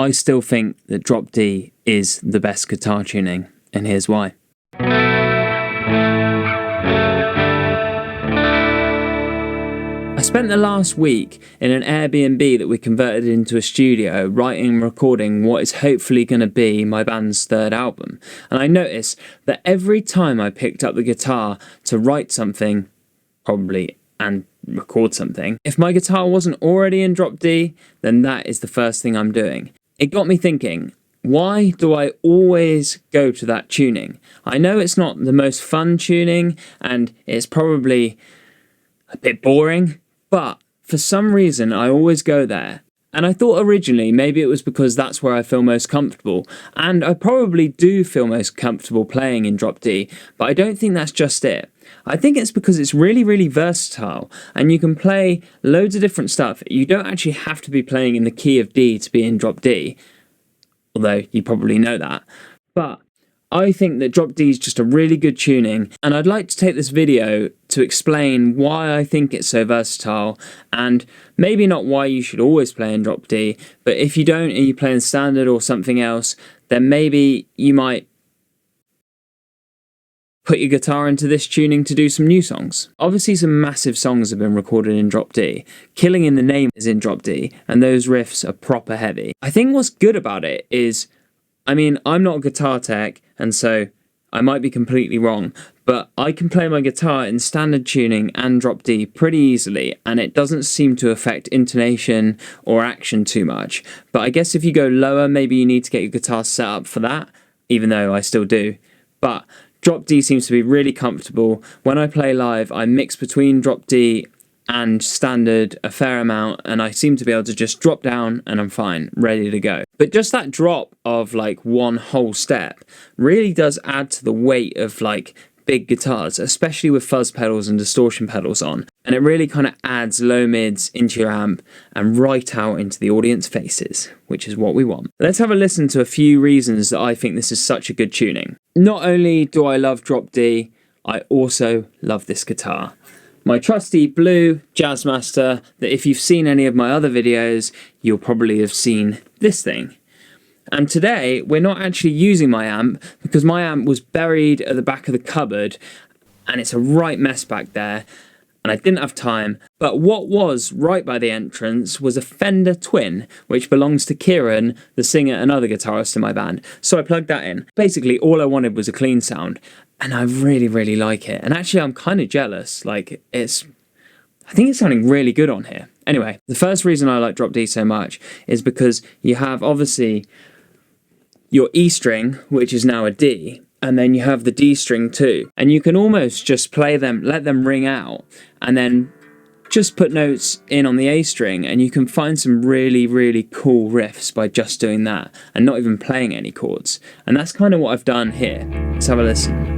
I still think that drop D is the best guitar tuning, and here's why. I spent the last week in an Airbnb that we converted into a studio, writing and recording what is hopefully going to be my band's third album. And I noticed that every time I picked up the guitar to write something, probably, and record something, if my guitar wasn't already in drop D, then that is the first thing I'm doing. It got me thinking, why do I always go to that tuning? I know it's not the most fun tuning, and it's probably a bit boring, but for some reason I always go there. And I thought originally maybe it was because that's where I feel most comfortable, and I probably do feel most comfortable playing in drop D, but I don't think that's just it. I think it's because it's really, really versatile, and you can play loads of different stuff. You don't actually have to be playing in the key of D to be in drop D, although you probably know that. But I think that drop D is just a really good tuning, and I'd like to take this video to explain why I think it's so versatile, and maybe not why you should always play in drop D, but if you don't and you play in standard or something else, then maybe you might put your guitar into this tuning to do some new songs. Obviously some massive songs have been recorded in drop D. Killing in the Name is in drop D, and those riffs are proper heavy. I think what's good about it is, I mean, I'm not a guitar tech, and so I might be completely wrong, but I can play my guitar in standard tuning and drop D pretty easily, and it doesn't seem to affect intonation or action too much. But I guess if you go lower, maybe you need to get your guitar set up for that, even though I still do. But drop D seems to be really comfortable. When I play live, I mix between drop D and standard a fair amount, and I seem to be able to just drop down and I'm fine, ready to go. But just that drop of like one whole step really does add to the weight of like big guitars, especially with fuzz pedals and distortion pedals on, and it really kind of adds low mids into your amp and right out into the audience faces, which is what we want. Let's have a listen to a few reasons that I think this is such a good tuning. Not only do I love drop D, I also love this guitar. My trusty blue Jazzmaster that if you've seen any of my other videos, you'll probably have seen this thing. And today, we're not actually using my amp because my amp was buried at the back of the cupboard and it's a right mess back there and I didn't have time. But what was right by the entrance was a Fender Twin, which belongs to Kieran, the singer and other guitarist in my band. So I plugged that in. Basically, all I wanted was a clean sound. And I really, really like it. And actually, I'm kind of jealous. Like, I think it's sounding really good on here. Anyway, the first reason I like drop D so much is because you have, obviously, your E string, which is now a D, and then you have the D string too. And you can almost just play them, let them ring out, and then just put notes in on the A string, and you can find some really, really cool riffs by just doing that and not even playing any chords. And that's kind of what I've done here. Let's have a listen.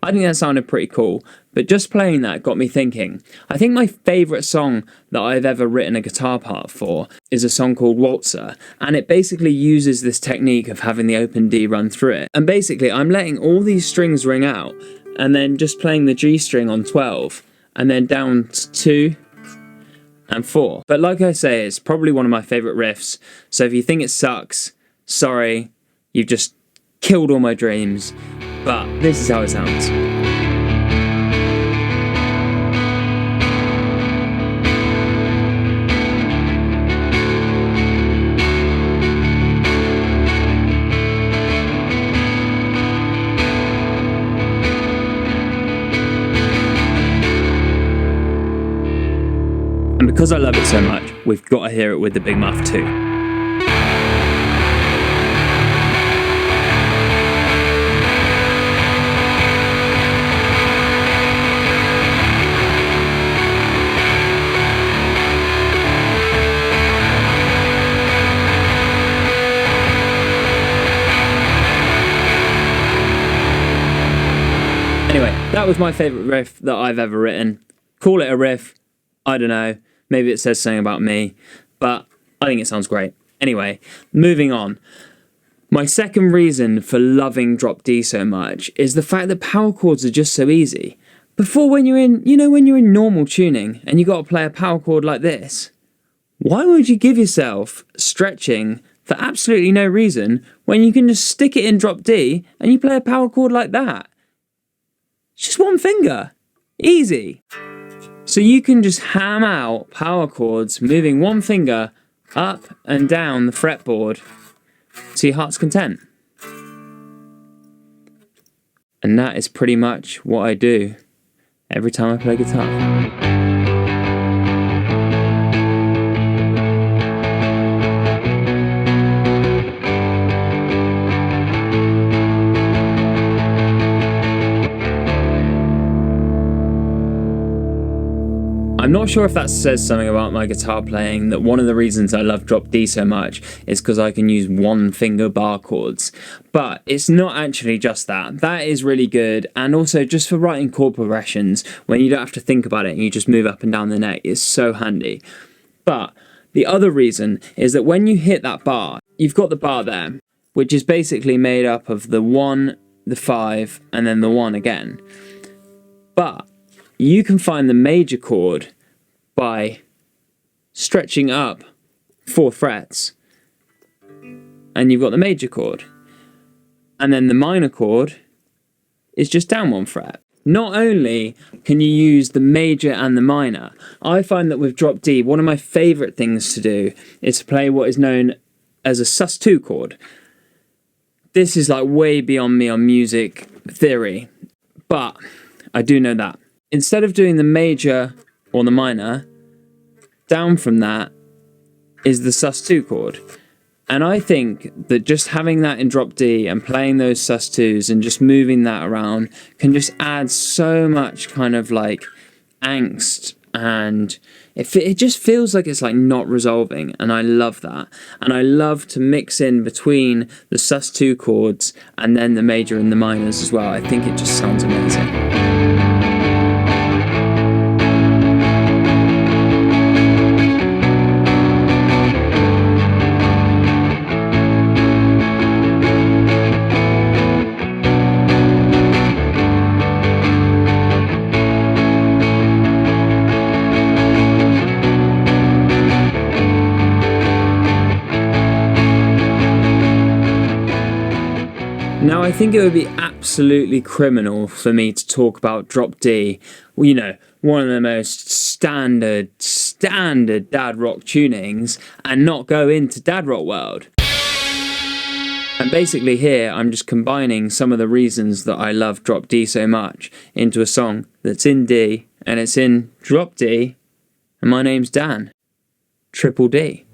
I think that sounded pretty cool, but just playing that got me thinking. I think my favourite song that I've ever written a guitar part for is a song called Waltzer, and it basically uses this technique of having the open D run through it. And basically I'm letting all these strings ring out, and then just playing the G string on 12, and then down to 2 and 4. But like I say, it's probably one of my favourite riffs, so if you think it sucks, sorry, you've just killed all my dreams. But this is how it sounds. And because I love it so much, we've got to hear it with the Big Muff too. Anyway, that was my favourite riff that I've ever written. Call it a riff, I don't know, maybe it says something about me, but I think it sounds great. Anyway, moving on. My second reason for loving Drop D so much is the fact that power chords are just so easy. Before, when you're in, when you're in normal tuning and you got to play a power chord like this, why would you give yourself stretching for absolutely no reason when you can just stick it in Drop D and you play a power chord like that? It's just one finger. Easy. So you can just ham out power chords moving one finger up and down the fretboard to your heart's content. And that is pretty much what I do every time I play guitar. I'm not sure if that says something about my guitar playing, that one of the reasons I love Drop D so much is because I can use one finger bar chords. But it's not actually just that. That is really good, and also just for writing chord progressions when you don't have to think about it and you just move up and down the neck is so handy. But the other reason is that when you hit that bar, you've got the bar there, which is basically made up of the 1, the 5, and then the 1 again. But you can find the major chord by stretching up 4 frets, and you've got the major chord. And then the minor chord is just down 1 fret. Not only can you use the major and the minor, I find that with Drop D, one of my favourite things to do is to play what is known as a sus2 chord. This is like way beyond me on music theory, but I do know that. Instead of doing the major or the minor, down from that is the sus2 chord. And I think that just having that in Drop D and playing those sus2s and just moving that around can just add so much kind of like angst, and it just feels like it's like not resolving, and I love that. And I love to mix in between the sus2 chords and then the major and the minors as well. I think it just sounds amazing. Now, I think it would be absolutely criminal for me to talk about Drop D, one of the most standard dad rock tunings, and not go into dad rock world. And basically here, I'm just combining some of the reasons that I love Drop D so much into a song that's in D, and it's in Drop D, and my name's Dan. Triple D.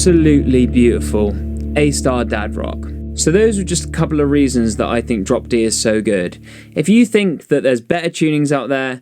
Absolutely beautiful A-star dad rock. So those are just a couple of reasons that I think Drop D is so good. If you think that there's better tunings out there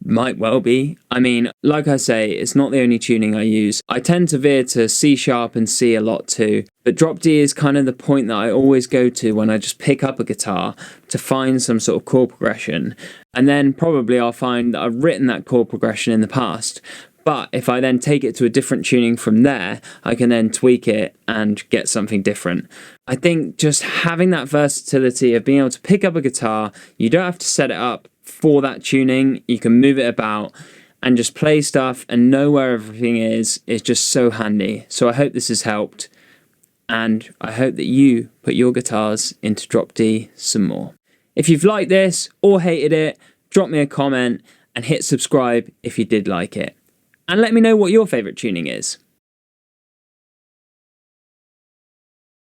might well be. I mean, like I say, it's not the only tuning I use. I tend to veer to C sharp and C a lot too, but Drop D is kind of the point that I always go to when I just pick up a guitar to find some sort of chord progression. And then probably I'll find that I've written that chord progression in the past. But if I then take it to a different tuning from there, I can then tweak it and get something different. I think just having that versatility of being able to pick up a guitar, you don't have to set it up for that tuning, you can move it about, and just play stuff and know where everything is just so handy. So I hope this has helped, and I hope that you put your guitars into drop D some more. If you've liked this or hated it, drop me a comment and hit subscribe if you did like it. And let me know what your favourite tuning is.